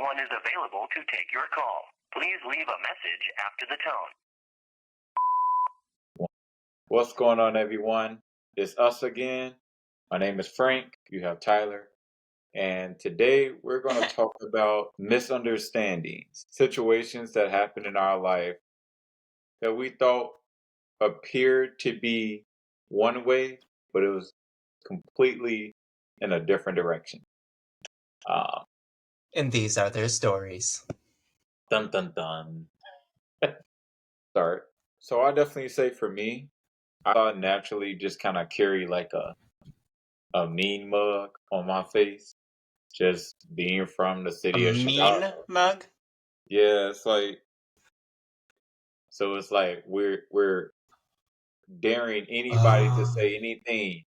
one is available to take your call. Please leave a message after the tone. What's going on, everyone? It's us again. My name is Frank. You have Tyler. And today we're going to talk about misunderstandings, situations that happen in our life that we thought appeared to be one way, but it was completely in a different direction. And these are their stories. Dun dun dun. Start. So I definitely say for me, I naturally just kind of carry like a mean mug on my face, just being from the A city of mean Chicago. mug? Yeah, it's like so it's like we're daring anybody to say anything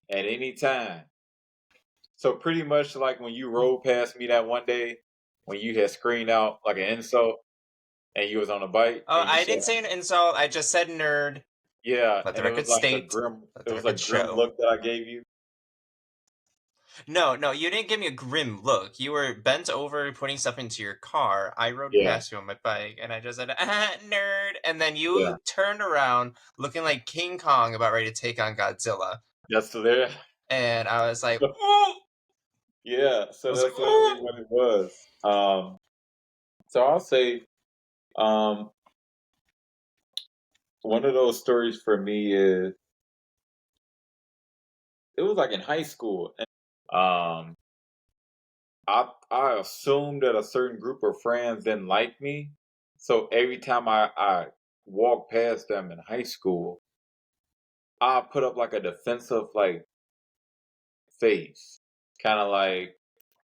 at any time. So pretty much like when you rode past me that one day when you had screamed out like an insult and you was on a bike Oh, and you I said didn't say an insult. I just said nerd. yeah, Let the and it was record like state. Let the it was a record grim show. look that I gave you. No, you didn't give me a grim look. You were bent over putting stuff into your car. I rode Yeah, past you on my bike, and I just said, nerd. And then yeah. you turned around looking like King Kong about ready to take on Godzilla. That's there. And I was like, ooh! Yeah, I so was like, that's literally ooh! what it was. So I'll say, um, one of those stories for me is it was like in high school. And, I assumed that a certain group of friends didn't like me, so every time I walked past them in high school, I put up like a defensive like face, kind of like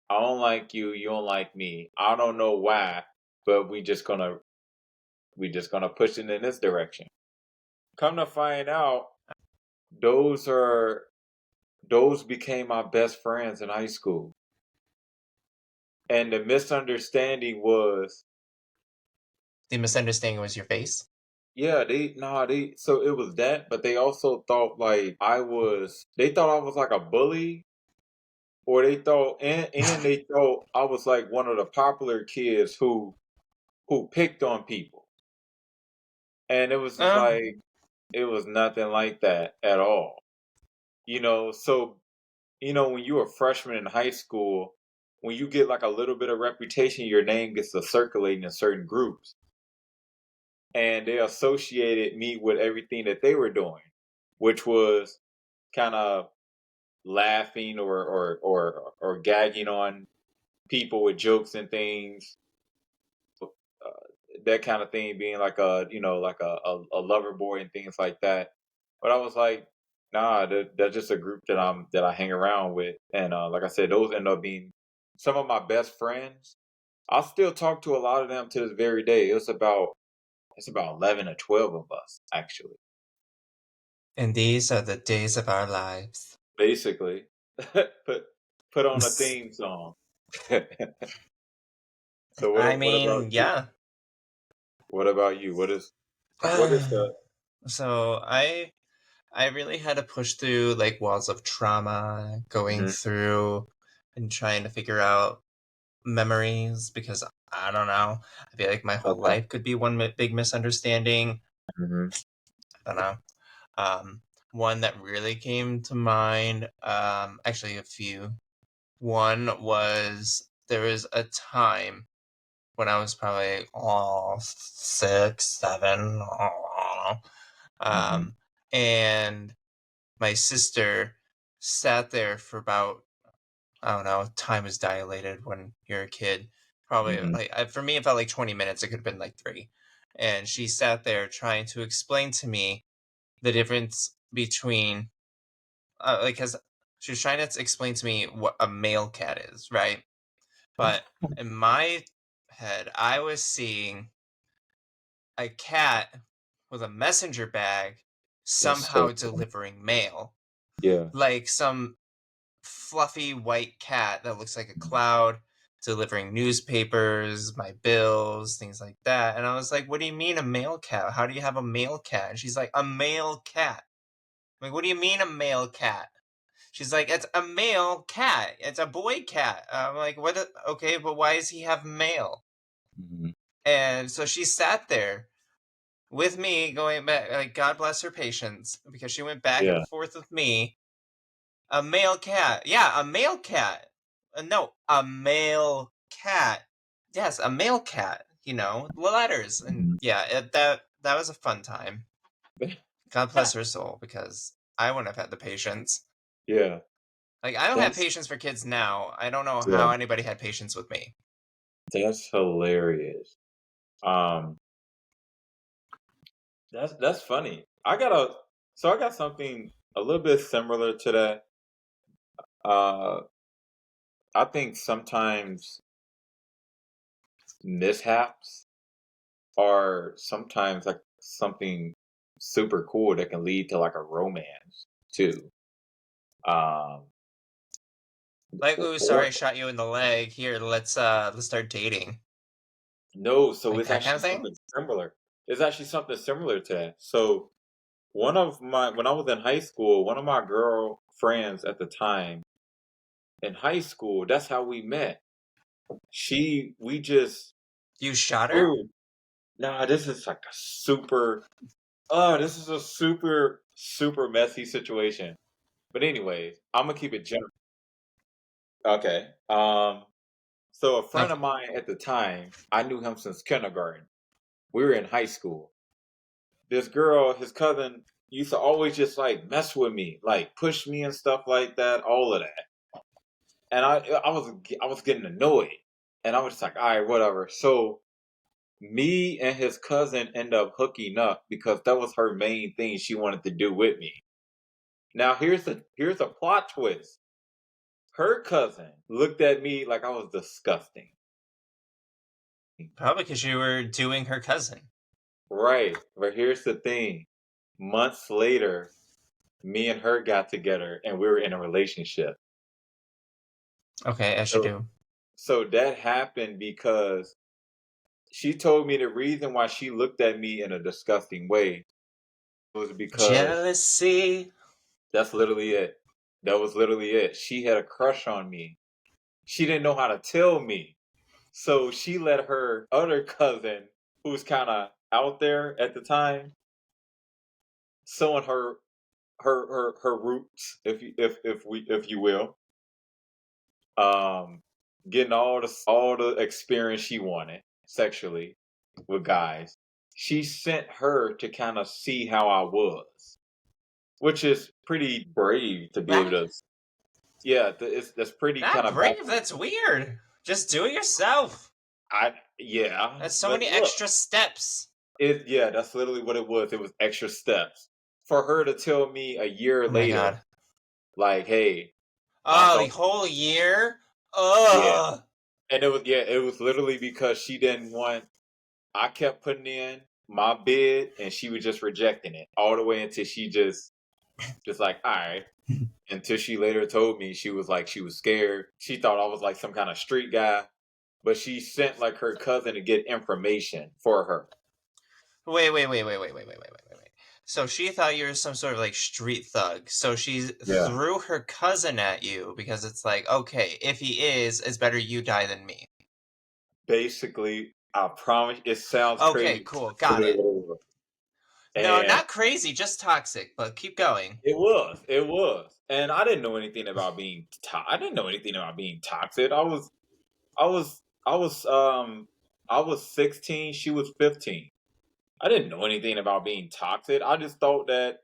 I don't like you, you don't like me. I don't know why, but we just gonna push it in this direction. Come to find out, those are those became my best friends in high school. And the misunderstanding was, The misunderstanding was your face. yeah, they so it was that, but they also thought like they thought I was like a bully, or they thought and they thought I was like one of the popular kids who picked on people. And it was just Um, like it was nothing like that at all. So when you're a freshman in high school, when you get like a little bit of reputation, your name gets to circulating in certain groups. And they associated me with everything that they were doing, which was kind of laughing or gagging on people with jokes and things, that kind of thing, being like a lover boy and things like that. But I was like, nah, that's just a group that I hang around with, and like I said, those end up being some of my best friends. I still talk to a lot of them to this very day. It's about 11 or 12 of us actually, and these are the days of our lives. basically. Put on a theme song. So I what about mean, you? yeah. What about you? What is the So I really had to push through like walls of trauma, going Mhm, through and trying to figure out memories because I don't know. I feel like my whole okay. life could be one big misunderstanding. Hmm. I don't know. Um, One that really came to mind, actually a few. One was there was a time when I was probably 6, 7, Hmm. and my sister sat there for about, I don't know, time is dilated when you're a kid. Probably Hmm. like for me, it felt like 20 minutes. It could have been like 3. And she sat there trying to explain to me the difference between, because she was trying to explain to me what a male cat is, right? But in my head, I was seeing a cat with a messenger bag That's somehow so funny. delivering mail. Yeah. Like some fluffy white cat that looks like a cloud delivering newspapers, my bills, things like that. And I was like, what do you mean a male cat? How do you have a male cat? And she's like, a male cat. I'm like, what do you mean a male cat? She's like, it's a male cat. It's a boy cat. I'm like, what? Okay, but why does he have male? Mm-hmm. And so she sat there with me going back, like, God bless her patience, because she went back Yeah. and forth with me. A male cat. Yeah, a male cat. No, a male cat. Yes, a male cat. You know, letters. And Mm-hmm. yeah, that was a fun time. God bless her soul, because I wouldn't have had the patience. Yeah. Like, I don't have That's patience for kids now. I don't know yeah. how anybody had patience with me. That's hilarious. Um, that's funny. I got something a little bit similar to that. Uh, I think sometimes mishaps are sometimes like something super cool that can lead to like a romance too. Um, Like, ooh, sorry, or I shot you in the leg. Here, let's start dating. no, so Like it's that kind actually of thing? something similar. It's actually something similar to that. So when I was in high school, one of my girl friends at the time in high school, that's how we met. We just, You shot her? ooh, nah, this is like this is a super messy situation. But anyways, I'm gonna keep it general. Okay. So a friend Okay. of mine at the time, I knew him since kindergarten. We were in high school. This girl, his cousin, used to always just like mess with me, like push me and stuff like that, all of that. And I was getting annoyed, and I was just like, all right, whatever. So me and his cousin end up hooking up because that was her main thing she wanted to do with me. Now here's a plot twist. Her cousin looked at me like I was disgusting. Probably because you were doing her cousin. Right, but here's the thing. Months later, me and her got together and we were in a relationship. Okay, as you So do. so that happened because she told me the reason why she looked at me in a disgusting way was because Jealousy. that's literally it. That was literally it. She had a crush on me. She didn't know how to tell me. So she let her other cousin, who was kind of out there at the time, sowing her roots, if you will, um, getting all the experience she wanted sexually with guys. She sent her to kind of see how I was, which is pretty brave to be able That to. Yeah, that's pretty kind not of back. brave, that's weird. Just do it yourself. Yeah, That's so but many look, extra steps. that's literally what it was. It was extra steps for her to tell me a year Oh my later, god. like, "Hey, my Oh, the thought." whole year? Yeah, Ugh. and it was literally because she didn't want. I kept putting in my bid, and she was just rejecting it all the way until she just like, all right. Until she later told me she was like she was scared. She thought I was like some kind of street guy, but she sent like her cousin to get information for her. Wait. So she thought you were some sort of like street thug. So she Yeah. threw her cousin at you because it's like, okay, if he is, it's better you die than me. Basically, I promise it sounds Okay, crazy. cool. That's Got literally it. what it was. No, And not crazy, just toxic, but keep going. it was. And I didn't know anything about I didn't know anything about being toxic. I was, I was, I was 16. She was 15. I didn't know anything about being toxic. I just thought that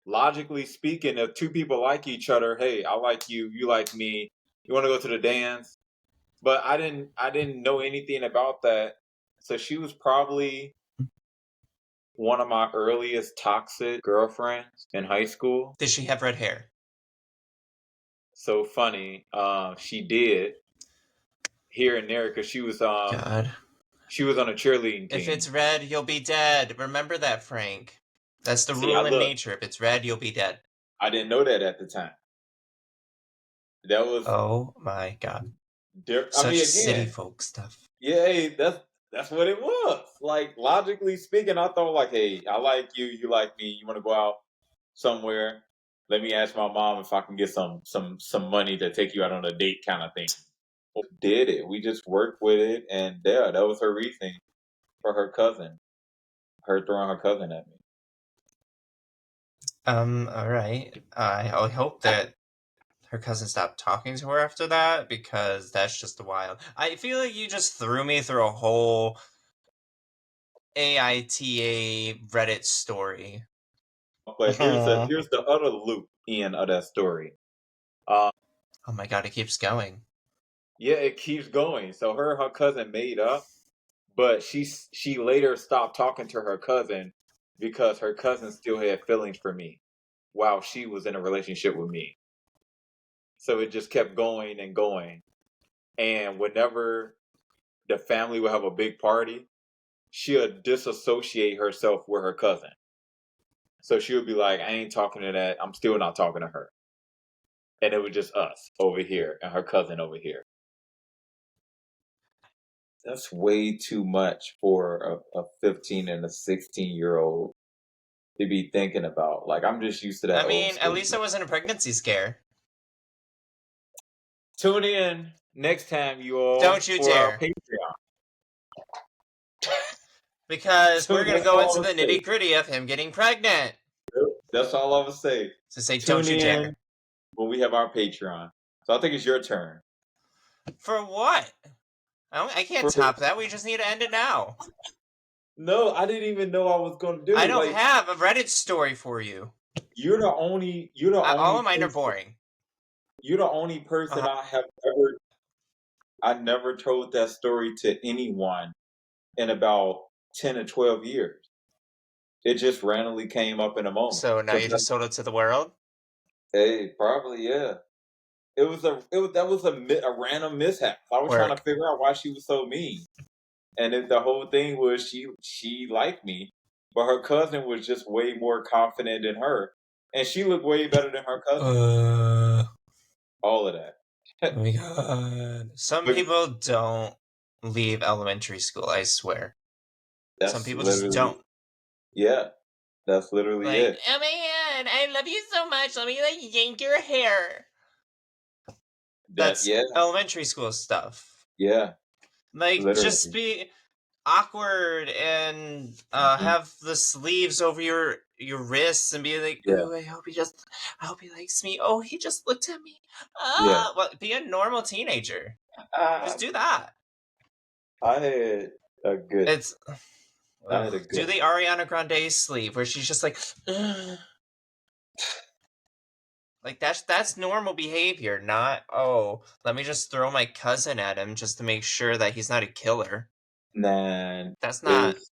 logically speaking, if two people like each other, hey, I like you, you like me, you want to go to the dance, but I didn't know anything about that. So she was probably one of my earliest toxic girlfriends in high school. Did she have red hair? So funny, she did here and there because God. she was on a cheerleading If team. it's red, you'll be dead. Remember that, Frank. That's the See, I rule in look, nature. If it's red, you'll be dead. I didn't know that at the time. That was, Oh my god. I Such mean, city again, folk stuff. yeah, hey, that's what it was. Like logically speaking, I thought like, hey, I like you, you like me, you want to go out somewhere. let me ask my mom if I can get some money to take you out on a date kind of thing. Did it. We just worked with it, and yeah, that was her reasoning for her cousin. Her throwing her cousin at me. All right. I hope that her cousin stopped talking to her after that, because that's just wild. I feel like you just threw me through a whole AITA Reddit story. But here's the other loop in of that story. Oh my god, it keeps going. Yeah, it keeps going. So her and her cousin made up, but she later stopped talking to her cousin because her cousin still had feelings for me while she was in a relationship with me. So it just kept going and going. And whenever the family would have a big party, she'll disassociate herself with her cousin. So she would be like, I ain't talking to that. I'm still not talking to her. And it was just us over here and her cousin over here. That's way too much for a 15 and a 16-year-old to be thinking about. Like, I'm just used to that I old mean, at school. least it wasn't a pregnancy scare. Tune in next time, you all, Don't you for our dare. Patreon. Because we're going to That's go all into I'm the gonna say. nitty gritty of him getting pregnant. That's all I'm gonna say. So say, Tune don't you in dare. when we have our Patreon. So I think it's your turn. For what? I can't top that. We just need to end it now. No, I didn't even know I was gonna do I it. don't Like, have a Reddit story for you. you're the only All of mine are person, boring. you're the only person I never told that story to anyone in about 10 or 12 years. It just randomly came up in a moment. So now you just told it to the world? Hey, probably, yeah. That was a random mishap. I was trying to Work. figure out why she was so mean. And then the whole thing was she liked me, but her cousin was just way more confident than her. And she looked way better than her cousin. All of that. Oh my god. Some But people don't leave elementary school, I swear. Some that's people just literally, don't. yeah, that's literally Like, it. oh my god, I love you so much. Let me like yank your hair. That, That's yeah, elementary school stuff. yeah, Like, just literally. be awkward and Mhm. have the sleeves over your wrists and be like, Yeah, ooh, I hope he likes me. Oh, he just looked at me. yeah. Well, be a normal teenager. I, Just do that. I had a good, It's I had a do good. the Ariana Grande sleeve where she's just like, ugh. Like that's normal behavior, not, oh, let me just throw my cousin at him just to make sure that he's not a killer. Nah, That's not. is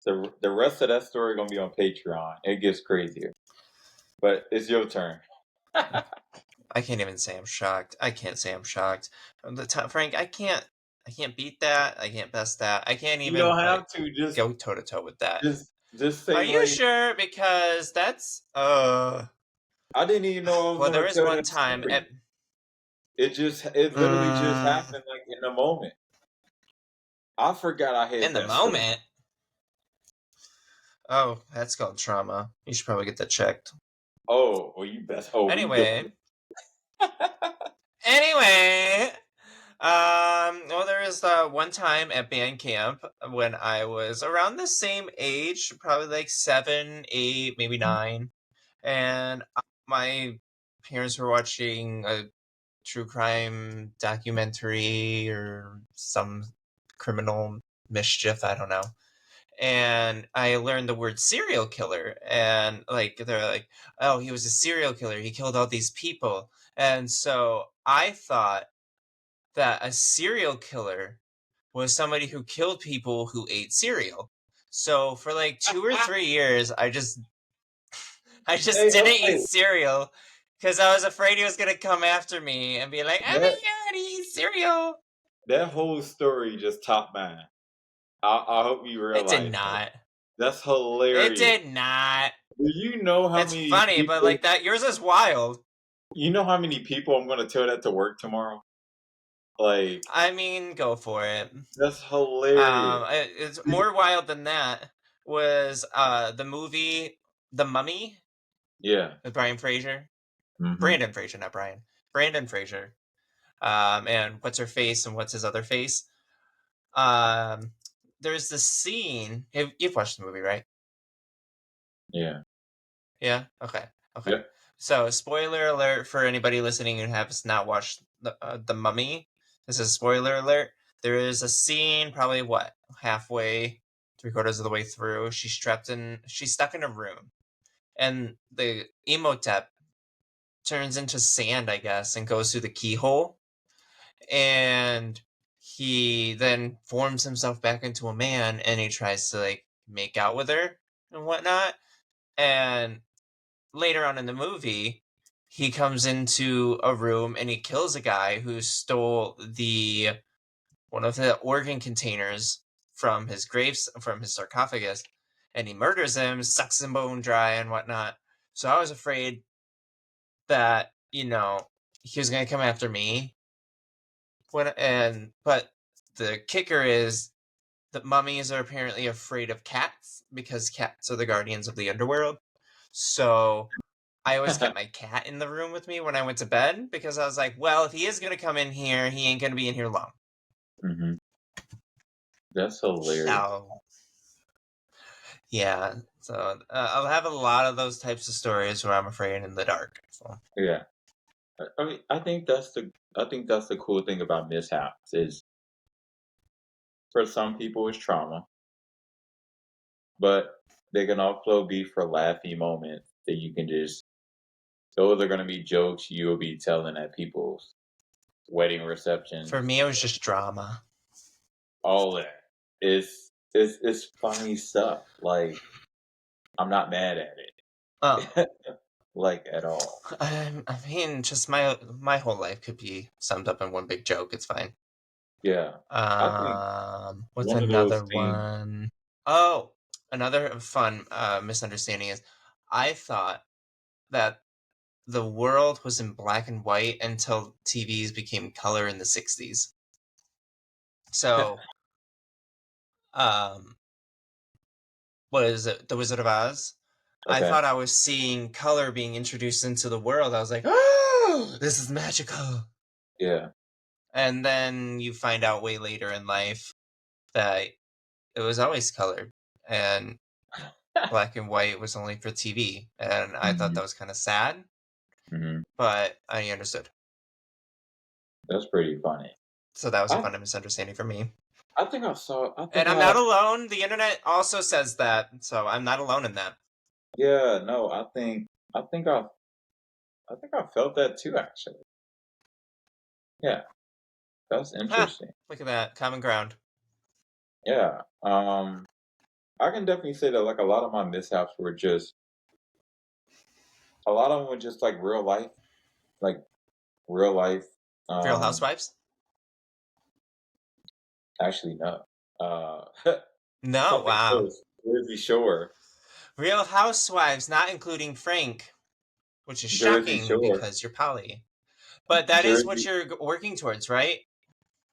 the rest of that story gonna be on Patreon. It gets crazier, but it's your turn. I can't even say I'm shocked. I can't say I'm shocked. Frank, I can't beat that. I can't best that. I can't You even don't like have to go toe to toe with that. just Are say you like sure? Because that's I didn't even know I was well, there gonna was tell one that time story. at It literally just mm, happened like in the moment. I forgot I in had the that story. moment. Oh, that's called trauma. You should probably get that checked. Oh, well, you best. Oh, we Anyway, definitely. anyway, well, there was one time at band camp when I was around the same age, probably like 7, 8, maybe 9, and my parents were watching a true crime documentary or some criminal mischief, I don't know. And I learned the word serial killer, and like they're like, oh, he was a serial killer. He killed all these people. And so I thought that a serial killer was somebody who killed people who ate cereal. So for like 2 or 3 years, I just Hey, didn't eat hey, cereal because I was afraid he was gonna come after me and be like, "Oh my that god, he eats cereal." that whole story just topped mine. I hope you It did realize that. not. That's It hilarious. did not. Do you know how It's many funny, but people? like that, yours is wild. You know how many people I'm gonna tell that to work tomorrow? Like, I mean, go for it. that's hilarious. It's more wild than that. Was the movie The Mummy? Yeah. with Brian Fraser. Mm-hmm. Brandon Fraser, not Brian. Brandon Fraser. And what's her face and what's his other face? There's this scene. You've watched the movie, right? Yeah. Yeah. Okay. Okay. Yep. So, spoiler alert for anybody listening who has not watched the Mummy. This is spoiler alert. There is a scene, probably what, halfway, 3/4 of the way through. She's stuck in a room, and the Emotep turns into sand, I guess, and goes through the keyhole, and he then forms himself back into a man, and he tries to like make out with her and whatnot. And later on in the movie, he comes into a room and he kills a guy who stole the one of the organ containers from his sarcophagus, and he murders him, sucks him bone dry and whatnot. So I was afraid that he was gonna come after me. But the kicker is that mummies are apparently afraid of cats because cats are the guardians of the underworld. So I always kept my cat in the room with me when I went to bed because I was like, well, if he is going to come in here, he ain't going to be in here long. Mm-hmm. That's hilarious. So, yeah. So I'll have a lot of those types of stories where I'm afraid in the dark. So. Yeah. I mean, I think that's the cool thing about mishaps is for some people it's trauma, but they can also be for laughing moments that you can just those are gonna be jokes you'll be telling at people's wedding receptions. For me, it was just drama. All that. It's funny stuff. Like I'm not mad at Oh. it. Like at all. I mean, just my whole life could be summed up in one big joke. It's fine. Yeah. I think What's one of those another things. one? Oh, another fun misunderstanding is I thought that the world was in black and white until TVs became color in the 60s. So, um, what is it? The Wizard of Oz? I Okay. thought I was seeing color being introduced into the world. I was like, oh, this is magical. Yeah. And then you find out way later in life that it was always colored and black and white was only for TV. And I thought hmm that was kind of sad, hmm but I understood. That's pretty funny. So that was a I fun misunderstanding for me. I think I saw. I And think I'm not I. alone. The internet also says that, so I'm not alone in that. Yeah. No. I think I. I think I felt that too. Actually. Yeah. That's Ha! interesting. Look at that. Common ground. Yeah. I can definitely say that like a lot of my mishaps were just a lot of them were just like real life. Real Um. Housewives? Actually, no. Uh. No, Something wow. close. Jersey Shore. Real Housewives, not including Frank, which is Jersey shocking Shore. because you're poly. But that is what Jersey. you're working towards, right?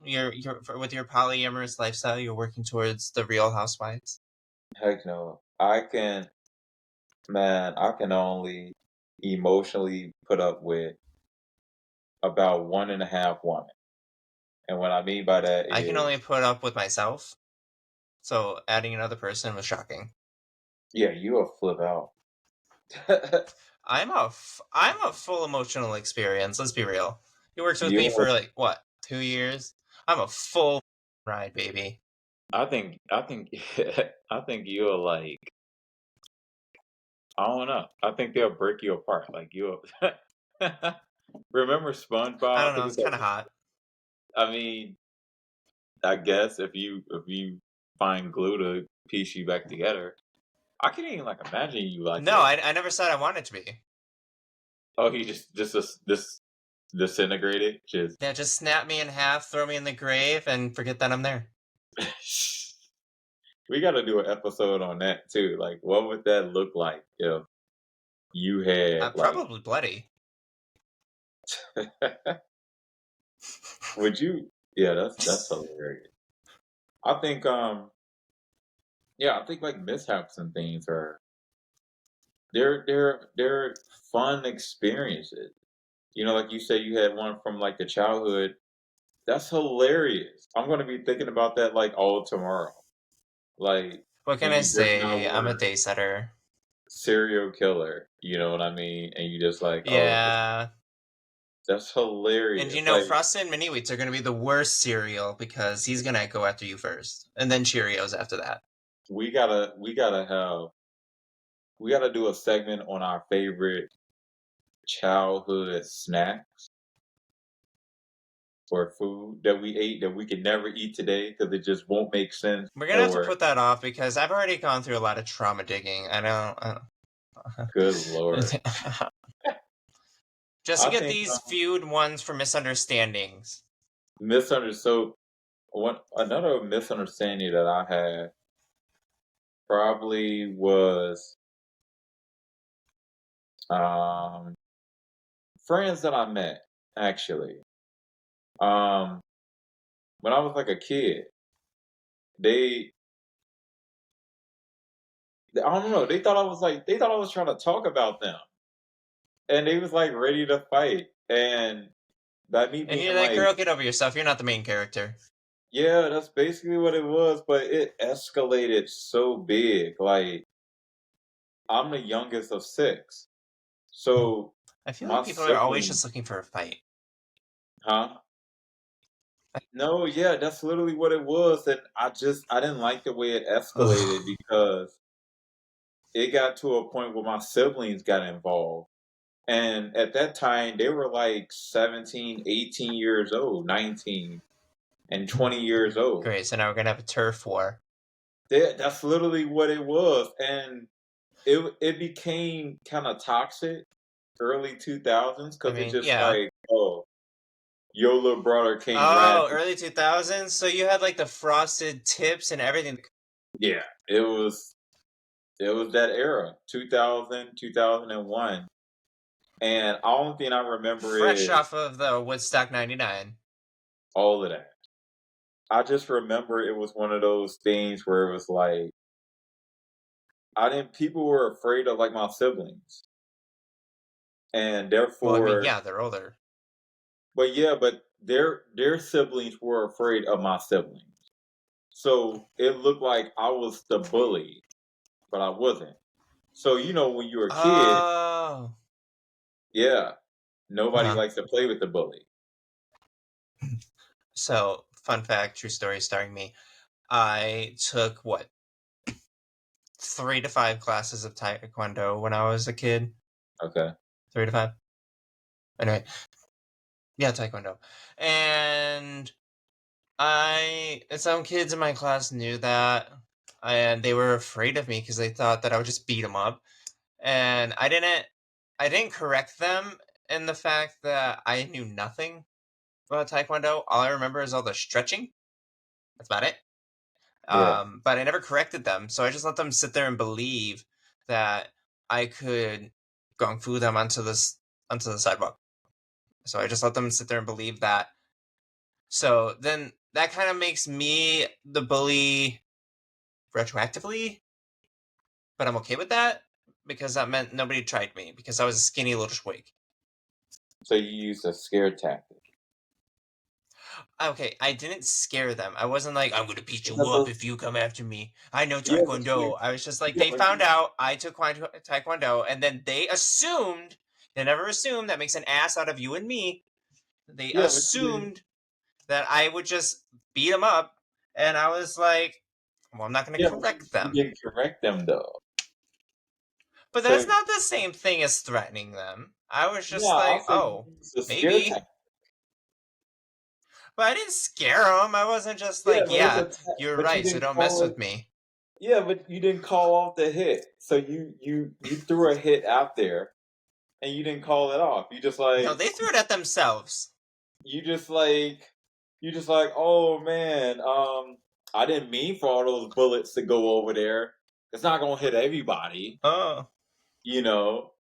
With your polyamorous lifestyle, you're working towards the Real Housewives. Heck no. I can only emotionally put up with about one and a half women. And what I mean by that I can only is, put up with myself, so adding another person was shocking. yeah, you'll flip out. I'm a full emotional experience. Let's be real. You worked with me you, for like what, 2 years? I'm a full ride, baby. I think, I think you'll like, I don't know. I think they'll break you apart. Like you'll, remember I SpongeBob? I don't know. think It's it's kind of like, hot. I mean, I guess if you find glue to piece you back together, I can't even like imagine you like No, it. I never said I wanted to be. Oh, he just disintegrated. Just Yeah, just snap me in half, throw me in the grave, and forget that I'm there. we got to do an episode on that too. Like, what would that look like if you had like? Probably bloody. Would you? Yeah, that's hilarious. I think yeah, I think like mishaps and things are they're fun experiences. You know, like you said, you had one from like the childhood. That's hilarious. I'm gonna be thinking about that like all tomorrow. Like What can when I you bring say? I'm a our day setter. serial killer, you know what I mean? And you just like, oh, Yeah. that's And hilarious. you know, Like Frosted and Mini Wheats are going to be the worst cereal because he's going to go after you first. And then Cheerios after that. we gotta do a segment on our favorite childhood snacks or food that we ate that we could never eat today because it just won't make sense. We're going to have to Or put that off because I've already gone through a lot of trauma digging. I good lord, don't. Just to I get think these feud ones for misunderstandings. misunderstood. One another misunderstanding that I had probably was um friends that I met actually. Um, when I was like a kid, they I don't know, they thought I was trying to talk about them. And they was like ready to fight. And by me And being you're like, like, girl, get over yourself. You're not the main character. yeah, that's basically what it was, but it escalated so big. Like I'm the youngest of six. So I feel my like people are always sibling, just looking for a fight. huh? No, yeah, that's literally what it was. And I didn't like the way it escalated Ugh. because it got to a point where my siblings got involved. And at that time, they were like 17, 18 years old, 19, and 20 years old. Great, so now we're going to have a turf war. That's literally what it was. And it became kind of toxic early 2000s I because it mean, just yeah. like, oh, your little brother came Oh, riding. early 2000s? So you had like the frosted tips and everything. Yeah, it was that era, 2000, 2001. And the only thing I remember Fresh is off of the Woodstock 99. all of that. I just remember it was one of those things where it was like I didn't people were afraid of like my siblings. And Well, I mean, therefore yeah, they're older. but yeah, but their siblings were afraid of my siblings. So it looked like I was the bully, but I wasn't. So you know when you're a kid, Oh. yeah, nobody Uh-huh. likes to play with the bully. So, fun fact, true story starring me. I took, what, 3 to 5 classes of Taekwondo when I was a kid? Okay. 3 to 5? Anyway, yeah, Taekwondo. And some kids in my class knew that, and they were afraid of me because they thought that I would just beat them up. And I didn't correct them in the fact that I knew nothing about Taekwondo. All I remember is all the stretching. That's about it. Yeah. But I never corrected them, so I just let them sit there and believe that I could kung fu them onto the sidewalk. So I just let them sit there and believe that. So then that kind of makes me the bully retroactively, but I'm okay with that because that meant nobody tried me because I was a skinny little twig. So you used a scare tactic. Okay, I didn't scare them. I wasn't like, I'm gonna beat Is you that up the if you come after me. I know yeah, but Taekwondo. I was just like, yeah, they but found you out I took Taekwondo, and then they never assumed, that makes an ass out of you and me. They yeah, but you didn't assumed that I would just beat them up, and I was like, well, I'm not gonna yeah, but correct you them. didn't correct them though. But that's So not the same thing as threatening them. I was yeah, just I'll like, say you oh, used a scare maybe. tactic. But I didn't scare them. I wasn't just Yeah, like, but yeah, you're but you right, so didn't don't mess call with it. me. Yeah, but you didn't call off the hit. So you threw a hit out there and you didn't call it off. No, they threw it at themselves. You just like you just like, oh man, I didn't mean for all those bullets to go over there. It's not gonna hit everybody, Oh. you know.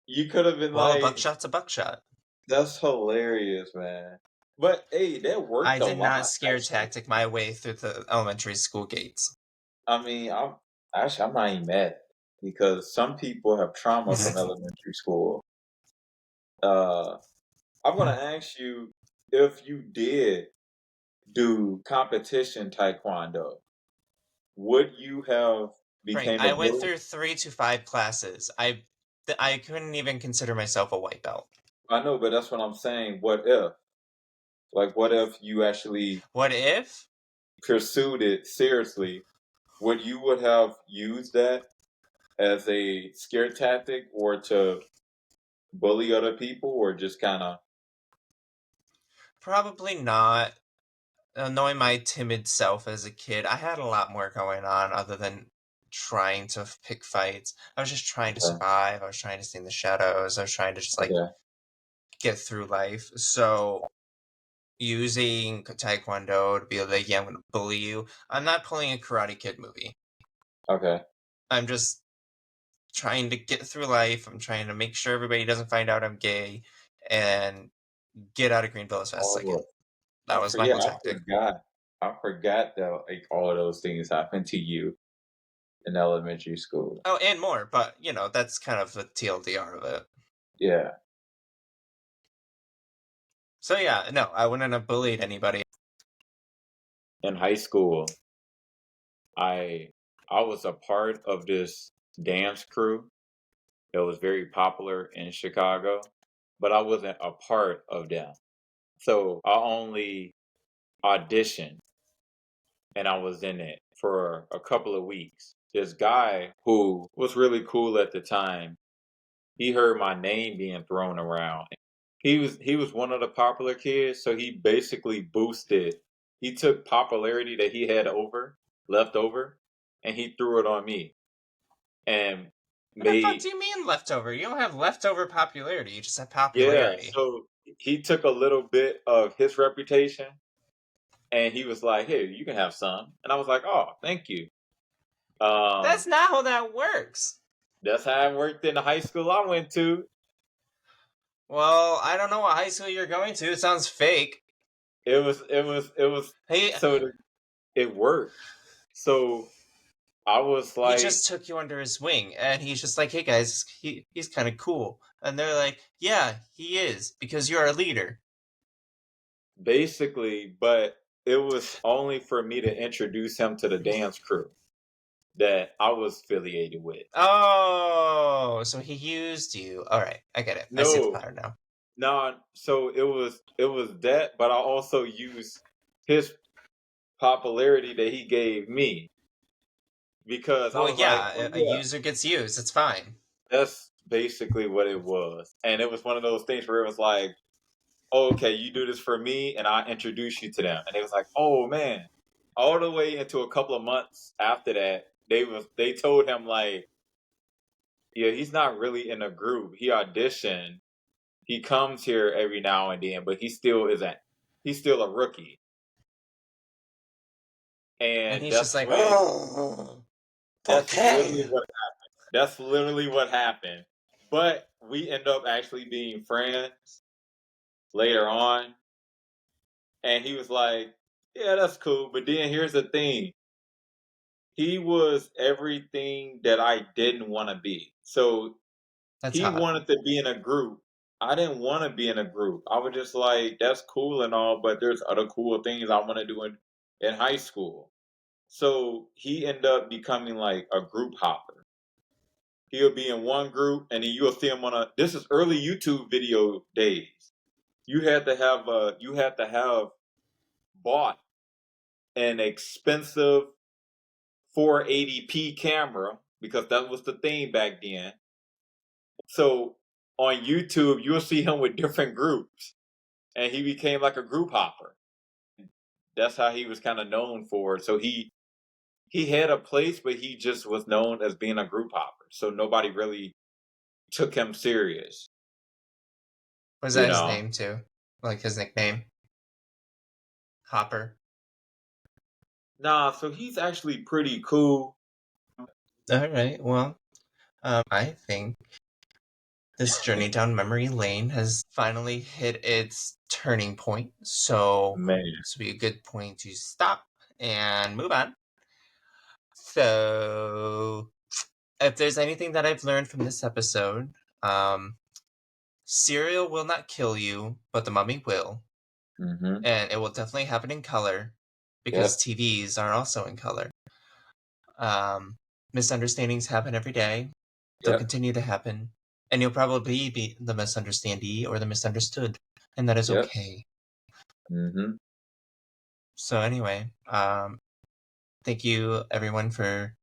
You could have been Well, a like, buckshot's a buckshot. that's hilarious, man. But hey, that I worked a did not lot, scare actually. tactic my way through the elementary school gates. I mean, I'm not even mad. because some people have trauma from elementary school. I'm gonna ask you if you did do competition taekwondo, would you have Frank, became a I went bully? through 3 to 5 classes. I couldn't even consider myself a white belt. I know, but that's what I'm saying. What if? Like, what if you actually What if? pursued it seriously? Would have used that as a scare tactic or to bully other people or just kind of Probably not. Knowing my timid self as a kid, I had a lot more going on other than trying to pick fights. I was just trying to okay, survive. I was trying to stay in the shadows. I was trying to just like okay, get through life. So using taekwondo to be like, yeah, I'm gonna bully you. I'm not pulling a Karate Kid movie. okay. I'm just trying to get through life. I'm trying to make sure everybody doesn't find out I'm gay and get out of Greenville as fast as I can. Oh, That was my yeah, whole tactic. I forgot that like all of those things happened to you in elementary school. Oh, and more, but that's kind of the TLDR of it. Yeah, So yeah, no, I wouldn't have bullied anybody. in high school, I I was a part of this dance crew that was very popular in Chicago, but I wasn't a part of them. So I only auditioned and I was in it for a couple of weeks. This guy who was really cool at the time, he heard my name being thrown around. He was one of the popular kids, so he basically boosted. He took popularity that he had left over, and he threw it on me and What the fuck made do you mean leftover? You don't have leftover popularity. You just have yeah. popularity. So he took a little bit of his reputation, and he was like, "Hey, you can have some," and I was like, "Oh, thank you." That's Um, not how that works. that's how it worked in the high school I went to. Well, I don't know what high school you're going to. It sounds fake. It was He so it worked. So I was he like, just took you under his wing, and he's just like, hey guys, he's kind of cool, and they're like, yeah, he is because you're a leader. basically, but it was only for me to introduce him to the dance crew that I was affiliated with. Oh, so he used you. All right, I get it. I see the No, pattern now. no, so it was that, but I also used his popularity that he gave me because I Well, was like, yeah, oh a yeah, user gets used. It's fine. that's basically what it was. And it was one of those things where it was like, oh, okay, you do this for me and I introduce you to them. And it was like, oh man. All the way into a couple of months after that, they told him like, yeah, he's not really in a group. He auditioned. He comes here every now and then, but he still isn't. He's still a rookie. And And he's just like, oh, okay. that's literally what happened. But we end up actually being friends later on. And he was like, yeah, that's cool. But then here's the thing. He was everything that I didn't want to be. So That's he hot. wanted to be in a group. I didn't want to be in a group. I was just like, that's cool and all, but there's other cool things I want to do in high school. So he ended up becoming like a group hopper. He'll be in one group and then you'll see him this is early YouTube video days. You had to have bought an expensive 480p camera because that was the thing back then. So on YouTube, you'll see him with different groups, and he became like a group hopper. That's how he was kind of known for. So he had a place, but he just was known as being a group hopper. So nobody really took him serious, Was you that his know. name too? Like his nickname? Hopper. Nah, so he's actually pretty cool. All right. Well, I think this journey down memory lane has finally hit its turning point. So Man, this would be a good point to stop and move on. So if there's anything that I've learned from this episode, cereal will not kill you, but the mummy will. Mm-hmm. And it will definitely happen in color because TVs are also in color. Misunderstandings happen every day. They'll continue to happen. And you'll probably be the misunderstandee or the misunderstood. And that is okay. Mm-hmm. So anyway, thank you everyone for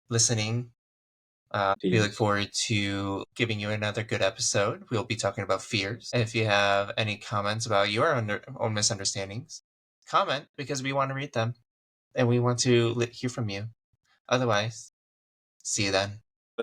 listening. We look forward to giving you another good episode. We'll be talking about fears. If you have any comments about your own misunderstandings, comment because we want to read them and we want to hear from you. Otherwise, see you then.